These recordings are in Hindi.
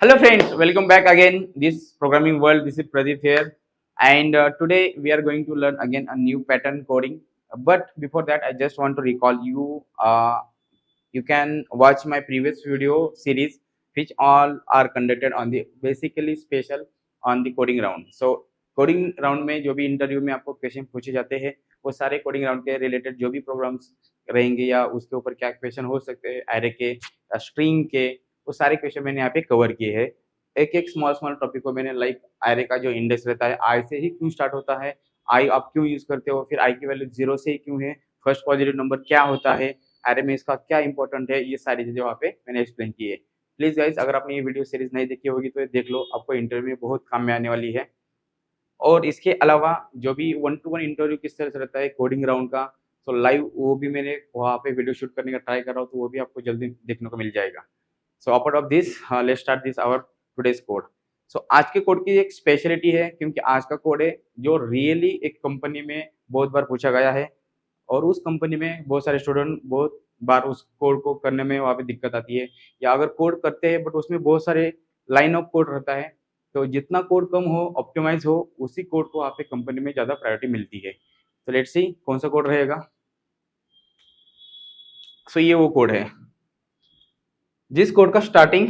Hello friends, welcome back again this programming world. This is Pradeep here, and today we are going to learn again a new pattern coding. But before that, I just want to recall you. You can watch my previous video series, which all are conducted on the basically special on the coding round. So coding round में जो भी इंटरव्यू में आपको क्वेश्चन पूछे जाते हैं वो सारे कोडिंग राउंड के रिलेटेड जो भी प्रोग्राम्स रहेंगे या उसके ऊपर क्या क्वेश्चन हो सकते हैं एरे के स्ट्रिंग के वो सारे क्वेश्चन मैंने यहाँ पे कवर किए हैं। एक एक स्मॉल स्मॉल टॉपिक को मैंने लाइक एरे का जो इंडेक्स रहता है आई से ही क्यों स्टार्ट होता है, आई आप क्यों यूज करते हो, फिर आई की वैल्यू 0 से ही क्यों है, फर्स्ट पॉजिटिव नंबर क्या होता है, एरे में इसका क्या इंपॉर्टेंट है, ये सारी चीजें वहाँ पे मैंने एक्सप्लेन की है। प्लीज गाइस अगर आपने ये वीडियो सीरीज नहीं देखी होगी तो ये देख लो, आपको इंटरव्यू में बहुत काम में आने वाली है। और इसके अलावा जो भी 1-to-1 इंटरव्यू किस तरह से रहता है कोडिंग राउंड का, तो लाइव वो भी मैंने वहाँ पे वीडियो शूट करने का ट्राई कर रहा हूँ, तो वो भी आपको जल्दी देखने को मिल जाएगा। So apart of this let's start this our today's code. So आज के कोड की एक स्पेशलिटी है क्योंकि आज का कोड है जो रियली एक कंपनी में बहुत बार पूछा गया है और उस कंपनी में बहुत सारे स्टूडेंट बहुत बार उस कोड को करने में वहाँ पे दिक्कत आती है, या अगर कोड करते हैं बट उसमें बहुत सारे लाइन ऑफ कोड रहता है, तो जितना कोड कम हो ऑप्टिमाइज हो उसी कोड को वहाँ पे कंपनी में ज़्यादा प्रायोरिटी मिलती है। तो लेट्स सी कौन सा कोड रहेगा। सो ये वो कोड है जिस कोड का स्टार्टिंग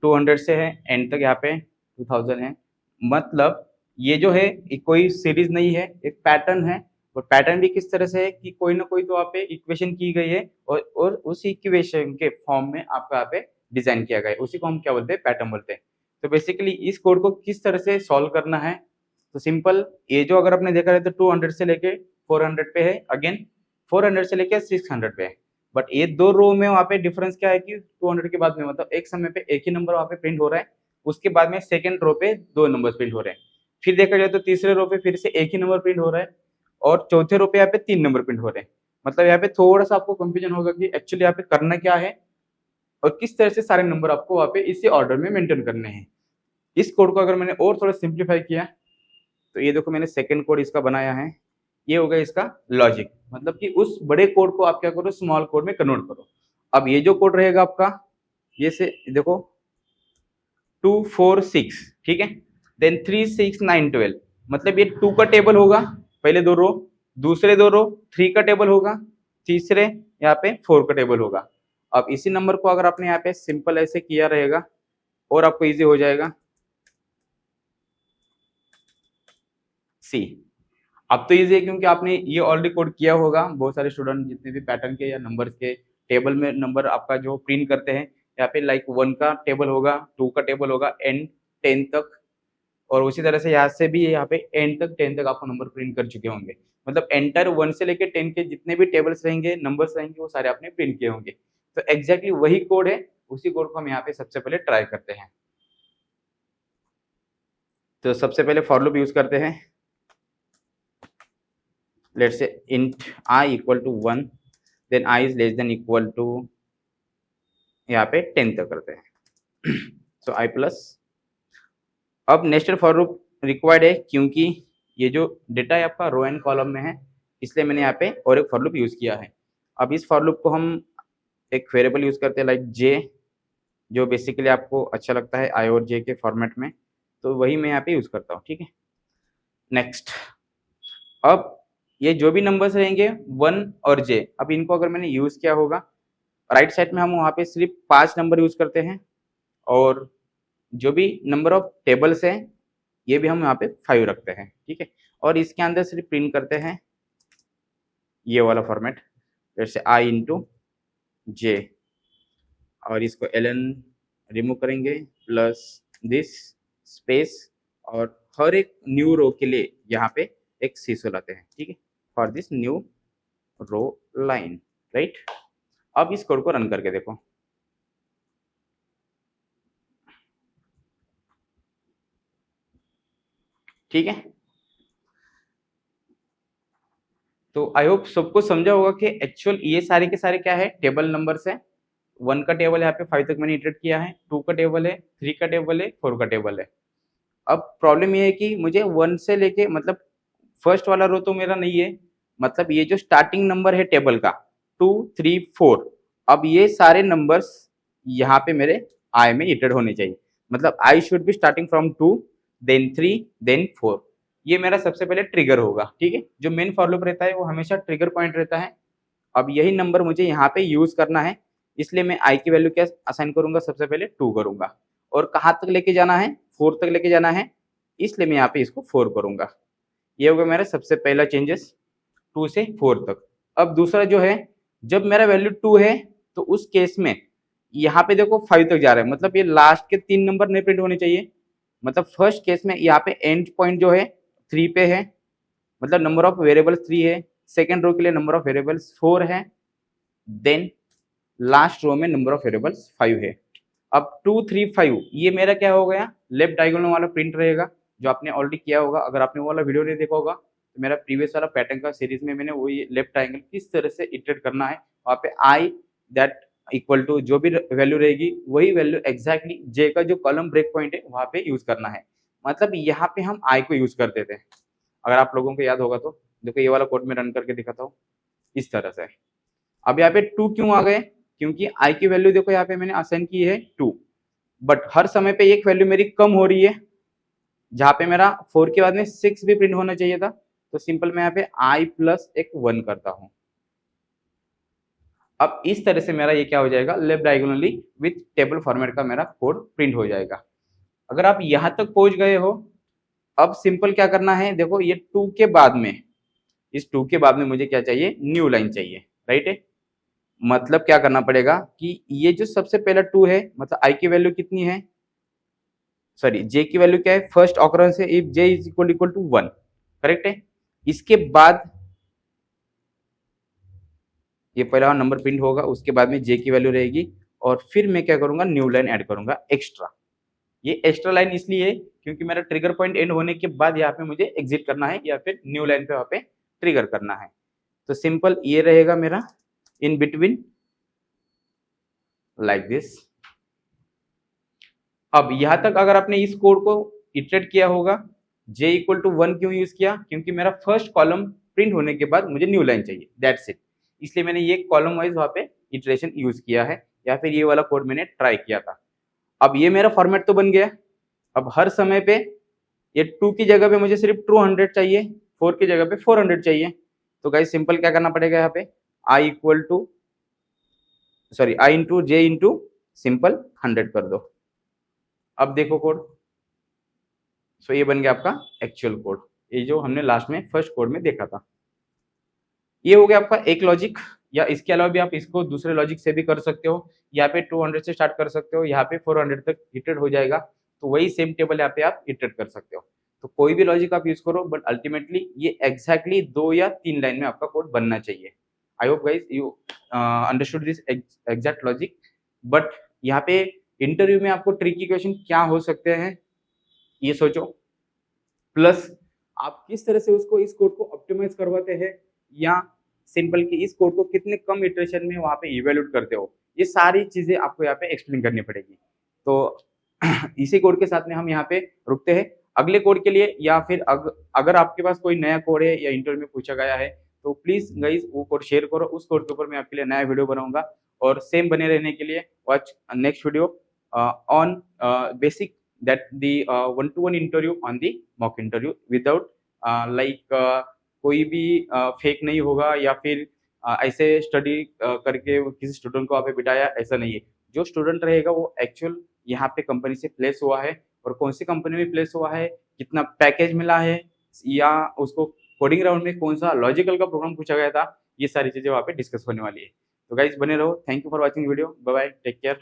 200 से है, एंड तक यहाँ पे 2000 है। मतलब ये जो है कोई सीरीज नहीं है, एक पैटर्न है। और पैटर्न भी किस तरह से है कि कोई ना कोई तो वहाँ पे इक्वेशन की गई है और उस इक्वेशन के फॉर्म में आपका यहाँ पे डिजाइन किया गया है, उसी को हम क्या बोलते हैं, पैटर्न बोलते हैं। तो बेसिकली इस कोड को किस तरह से सॉल्व करना है, तो सिंपल, ये जो अगर आपने देखा है तो 200 से लेके 400 पे है, अगेन 400 से लेके 600 पे है। बट ये दो रो में वहाँ पे डिफरेंस क्या है कि 200 के बाद में मतलब एक समय पे एक ही नंबर वहाँ पे प्रिंट हो रहा है, उसके बाद में सेकंड रो पे दो नंबर प्रिंट हो रहे हैं, फिर देखा जाए तो तीसरे रो पे फिर से एक ही नंबर प्रिंट हो रहा है, और चौथे रो पे यहाँ पे 3 नंबर प्रिंट हो रहे हैं। मतलब यहाँ पे थोड़ा सा आपको कंफ्यूजन होगा कि एक्चुअली यहाँ पे करना क्या है और किस तरह से सारे नंबर आपको वहाँ पे इसी ऑर्डर में मेंटेन करने हैं। इस कोड को अगर मैंने और थोड़ा सिंप्लीफाई किया तो ये देखो मैंने सेकेंड कोड इसका बनाया है, ये हो गया इसका लॉजिक। मतलब कि उस बड़े कोड को आप क्या करो, स्मॉल कोड में कन्वर्ट करो। अब ये जो कोड रहेगा आपका, ये से देखो 2 4 6, ठीक है, देन 3 6 9 12, मतलब ये 2 का टेबल होगा पहले दो रो, दूसरे दो रो 3 का टेबल होगा, तीसरे यहाँ पे 4 का टेबल होगा। अब इसी नंबर को अगर आपने यहाँ पे सिंपल ऐसे किया रहेगा और आपको इजी हो जाएगा। सी, अब तो इजी है क्योंकि आपने ये ऑलरेडी कोड किया होगा। बहुत सारे स्टूडेंट जितने भी पैटर्न के या नंबर्स के टेबल में नंबर आपका जो प्रिंट करते हैं, यहाँ पे लाइक 1 का टेबल होगा, 2 का टेबल होगा, एंड 10 तक, और उसी तरह से यहाँ से भी यहाँ पे एंड तक 10 तक आपको नंबर प्रिंट कर चुके होंगे। मतलब एंटर 1 से लेके 10 के जितने भी टेबल्स रहेंगे, नंबर्स रहेंगे, वो सारे आपने प्रिंट किए होंगे। तो एग्जैक्टली वही कोड है, उसी कोड को हम यहाँ पे सबसे पहले ट्राई करते हैं। तो सबसे पहले फॉर लूप यूज करते हैं। Let's say int I equal to 1, then I is less than equal to यहाँ पे 10 तक करते हैं। सो I प्लस, अब नेस्टेड फॉर लूप रिक्वायर्ड है क्योंकि ये जो डेटा है आपका रो एंड कॉलम में है, इसलिए मैंने यहाँ पे और एक फॉर लूप यूज किया है। अब इस फॉर लूप को हम एक वेरिएबल यूज करते हैं लाइक j, जो बेसिकली आपको अच्छा लगता है i और j के फॉर्मेट में, तो वही मैं यहाँ पे यूज करता हूँ, ठीक है। नेक्स्ट, अब ये जो भी नंबर्स रहेंगे 1 और j, अब इनको अगर मैंने यूज किया होगा राइट साइड में, हम वहाँ पे सिर्फ 5 नंबर यूज करते हैं, और जो भी नंबर ऑफ टेबल्स हैं ये भी हम यहाँ पे 5 रखते हैं, ठीक है। और इसके अंदर सिर्फ प्रिंट करते हैं ये वाला फॉर्मेट, जैसे i इंटू j, और इसको ln रिमूव करेंगे प्लस दिस स्पेस, और हर एक न्यू रो के लिए यहाँ पे एक सीसो लाते हैं, ठीक है, for this new row line, right. अब इस कोड को रन करके देखो। ठीक है, तो आई होप सबको समझा होगा कि एक्चुअल ये सारे के सारे क्या है, टेबल नंबर्स है। 1 का टेबल यहाँ पे 5 तक मैंने इटरेट किया है, 2 का टेबल है, 3 का टेबल है, 4 का टेबल है। अब प्रॉब्लम ये है कि मुझे 1 से लेके मतलब फर्स्ट वाला रो तो मेरा नहीं है, मतलब ये जो स्टार्टिंग नंबर है टेबल का 2 3 4, अब ये सारे नंबर्स यहाँ पे मेरे आई में इटरेट होने चाहिए। मतलब I should be starting from 2 then 3 then 4। ये मेरा सबसे पहले ट्रिगर होगा, ठीक है। जो मेन फॉर लूप रहता है वो हमेशा ट्रिगर पॉइंट रहता है। अब यही नंबर मुझे यहाँ पे यूज करना है, इसलिए मैं आई की वैल्यू क्या असाइन करूंगा, सबसे पहले 2 करूंगा। और कहाँ तक लेके जाना है, 4 तक लेके जाना है, इसलिए मैं यहाँ पे इसको 4 करूंगा। ये होगा मेरा सबसे पहला चेंजेस 2 से 4 तक। अब दूसरा जो है, जब मेरा वैल्यू 2 है तो उस केस में यहाँ पे देखो 5 तक जा रहा है, मतलब ये लास्ट के 3 नंबर नहीं प्रिंट होने चाहिए। मतलब फर्स्ट केस में यहाँ पे एंड पॉइंट जो है 3 पे है, मतलब नंबर ऑफ वेरिएबल्स 3 है। सेकेंड रो के लिए नंबर ऑफ वेरिएबल्स 4 है, देन लास्ट रो में नंबर ऑफ वेरिएबल्स 5 है। अब 2 3 5 ये मेरा क्या हो गया, लेफ्ट डायगोनल वाला प्रिंट रहेगा, जो आपने ऑलरेडी किया होगा। अगर आपने वो वाला वीडियो नहीं देखा होगा तो मेरा प्रीवियस वाला पैटर्न का सीरीज में मैंने वो ये लेफ्ट ट्रायंगल किस तरह से इटरेट करना है, वहाँ पे आई दैट इक्वल टू जो भी वैल्यू रहेगी वही वैल्यू एग्जैक्टली जे का जो कॉलम ब्रेक पॉइंट है वहाँ पे यूज करना है। मतलब यहाँ पे हम आई को यूज करते थे, अगर आप लोगों को याद होगा तो। देखो ये वाला कोड में रन करके दिखाता हूँ इस तरह से। अब यहाँ पे 2 क्यों आ गए, क्योंकि आई की वैल्यू देखो यहाँ पे मैंने असाइन की है 2, बट हर समय पे एक वैल्यू मेरी कम हो रही है, जहाँ पे मेरा 4 के बाद में 6 भी प्रिंट होना चाहिए था। तो सिंपल मैं यहाँ पे आई प्लस एक 1 करता हूँ। अब इस तरह से मेरा ये क्या हो जाएगा, left diagonally with table format का मेरा कोड प्रिंट हो जाएगा। अगर आप यहाँ तक पहुंच गए हो, अब सिंपल क्या करना है, देखो ये 2 के बाद में, इस 2 के बाद में मुझे क्या चाहिए, न्यू लाइन चाहिए, राइट है। मतलब क्या करना पड़ेगा कि ये जो सबसे पहला 2 है, मतलब आई की वैल्यू कितनी है, सॉरी जे की वैल्यू क्या है, फर्स्ट ऑकरेंस है if J is equal to 1, correct है। इसके बाद ये पहला नंबर प्रिंट होगा, उसके बाद में जे की वैल्यू रहेगी, और फिर मैं क्या करूंगा, न्यू लाइन ऐड करूंगा एक्स्ट्रा। ये एक्स्ट्रा लाइन इसलिए है क्योंकि मेरा ट्रिगर पॉइंट एंड होने के बाद यहाँ पे मुझे एग्जिट करना है या फिर न्यू लाइन पे वहाँ पे ट्रिगर करना है। तो सिंपल ये रहेगा मेरा इन बिटवीन लाइक दिस। अब यहां तक अगर आपने इस कोड को इटरेट किया होगा, j इक्वल टू 1 क्यों यूज किया, क्योंकि मेरा फर्स्ट कॉलम प्रिंट होने के बाद मुझे न्यू लाइन चाहिए, दैट्स इट। इसलिए मैंने ये कॉलम वाइज वहां पे इटरेशन यूज किया है, या फिर ये वाला कोड मैंने ट्राई किया था। अब ये मेरा फॉर्मेट तो बन गया। अब हर समय पे ये 2 की जगह पे मुझे सिर्फ 200 चाहिए, 4 की जगह पे 400 चाहिए। तो गाइस सिंपल क्या करना पड़ेगा, यहाँ पे i equal to sorry i into j into simple 100 कर दो। अब देखो कोड, सो ये बन गया आपका एक्चुअल कोड, ये जो हमने लास्ट में फर्स्ट कोड में देखा था। ये हो गया आपका एक लॉजिक, या इसके अलावा भी आप इसको दूसरे लॉजिक से भी कर सकते हो। यहाँ पे 200 से स्टार्ट कर सकते हो, यहाँ पे 400 तक इटरेट हो जाएगा, तो वही सेम टेबल यहाँ पे आप इटरेट कर सकते हो। तो कोई भी लॉजिक आप यूज करो, बट अल्टीमेटली ये एग्जैक्टली 2 या 3 लाइन में आपका कोड बनना चाहिए। I hope guys you understood this exact logic. But यहाँ पे इंटरव्यू में आपको ट्रिकी क्वेश्चन क्या हो सकते हैं ये सोचो, प्लस आप किस तरह से उसको इस कोड को ऑप्टिमाइज करवाते हैं, या सिंपल कि इस कोड को कितने कम इटरेशन में वहाँ पे इवेल्यूट करते हो, ये सारी चीजें आपको यहाँ पे एक्सप्लेन करनी पड़ेगी। तो इसी कोड के साथ में हम यहाँ पे रुकते हैं। अगले कोड के लिए, या फिर अगर आपके पास कोई नया कोड है या इंटरव्यू में पूछा गया है, तो प्लीज गाइस वो कोड शेयर करो, उस कोड के ऊपर मैं आपके लिए नया वीडियो बनाऊंगा। और सेम बने रहने के लिए watch next video on basic that the one-to-one interview on the mock interview without like कोई भी फेक नहीं होगा, या फिर ऐसे स्टडी करके किसी स्टूडेंट को वहाँ पे बिठाया, ऐसा नहीं है। जो स्टूडेंट रहेगा वो एक्चुअल यहाँ पे कंपनी से प्लेस हुआ है, और कौन सी कंपनी में प्लेस हुआ है, कितना पैकेज मिला है, या उसको कोडिंग राउंड में कौन सा लॉजिकल का प्रोग्राम पूछा गया था, ये सारी चीजें वहाँ पे डिस्कस होने वाली है। तो गाइज बने रहो, thank you for watching video, bye bye, take care.